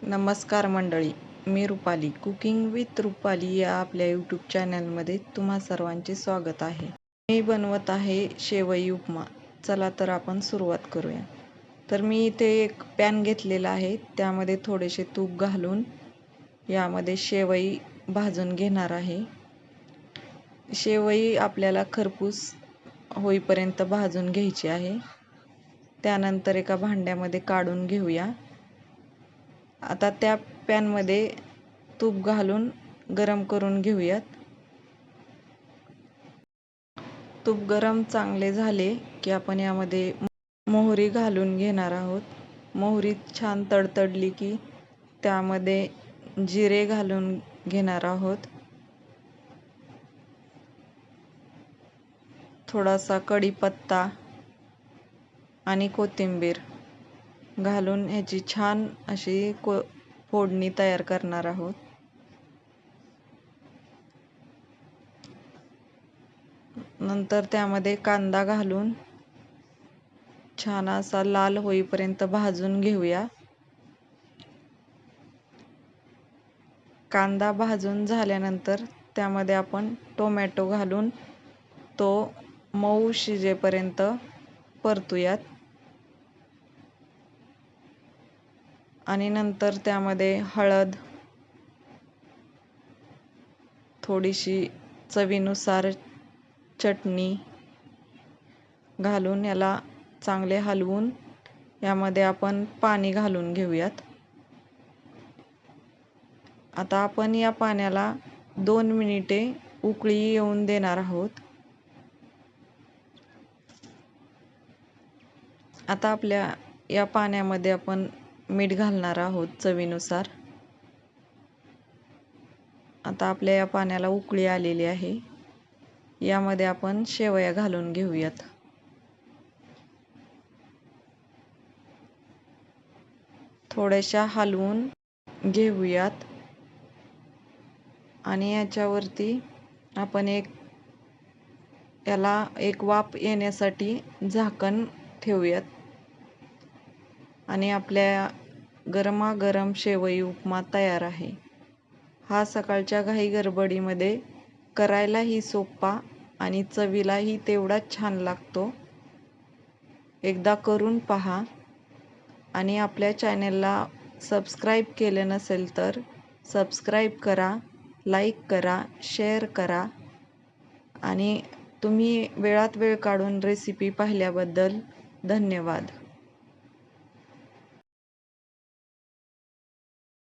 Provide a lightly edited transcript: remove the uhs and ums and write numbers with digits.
नमस्कार मंडळी, मी Rupali. Cooking with Rupali या आपल्या यूट्यूब चॅनलमध्ये तुम्हा सर्वांचे स्वागत आहे. मी बनवत आहे शेवई उपमा. चला तर आपण सुरुवात करूया. तर मी इथे एक पॅन घेतलेला आहे, त्यामध्ये थोडेसे तूप घालून यामध्ये शेवई भाजून घेणार आहे. शेवई आपल्याला खरपूस होईपर्यंत भाजून घ्यायची आहे. त्यानंतर एका भांड्यामध्ये काढून घेऊया. आता त्या पॅनमध्ये तूप घालून गरम करून घेऊयात. तूप गरम चांगले झाले की आपण यामध्ये मोहरी घालून घेणार आहोत. मोहरी छान तडतडली की त्यामध्ये जिरे घालून घेणार आहोत. थोडासा कढीपत्ता आणि कोथिंबीर घालून ह्याची छान अशी फोडणी तयार करणार आहोत. नंतर त्यामध्ये कांदा घालून छान असा लाल होईपर्यंत भाजून घेऊया. कांदा भाजून झाल्यानंतर त्यामध्ये आपण टोमॅटो घालून तो मऊ शिजेपर्यंत परतूयात. आणि नंतर त्यामध्ये हळद, थोडीशी चवीनुसार चटणी घालून याला चांगले हलवून यामध्ये आपण पाणी घालून घेऊयात. आता आपण या पाण्याला 2 मिनिटे उकळी येऊन देणार आहोत. आता आपल्या या पाण्यामध्ये आपण मीठ घालणार आहोत चवीनुसार. आता आपल्या या पाण्याला उकळी आलेली आहे. यामध्ये आपण शेवया घालून घेऊयात. थोड्याशा हलवून घेऊयात आणि याच्यावरती आपण याला एक वाफ येण्यासाठी झाकण ठेवूयात. आणि आपल्या गरमागरम शेवई उपमा तयार आहे. हा सकाळच्या घाई गडबडीमध्ये करायलाही सोपा आणि चवीलाही तेवढाच छान लागतो. एकदा करून पहा आणि आपल्या चॅनलला सबस्क्राईब केले नसेल तर सबस्क्राईब करा, लाईक करा, शेअर करा. आणि तुम्ही वेळात वेळ काढून रेसिपी पाहिल्याबद्दल धन्यवाद.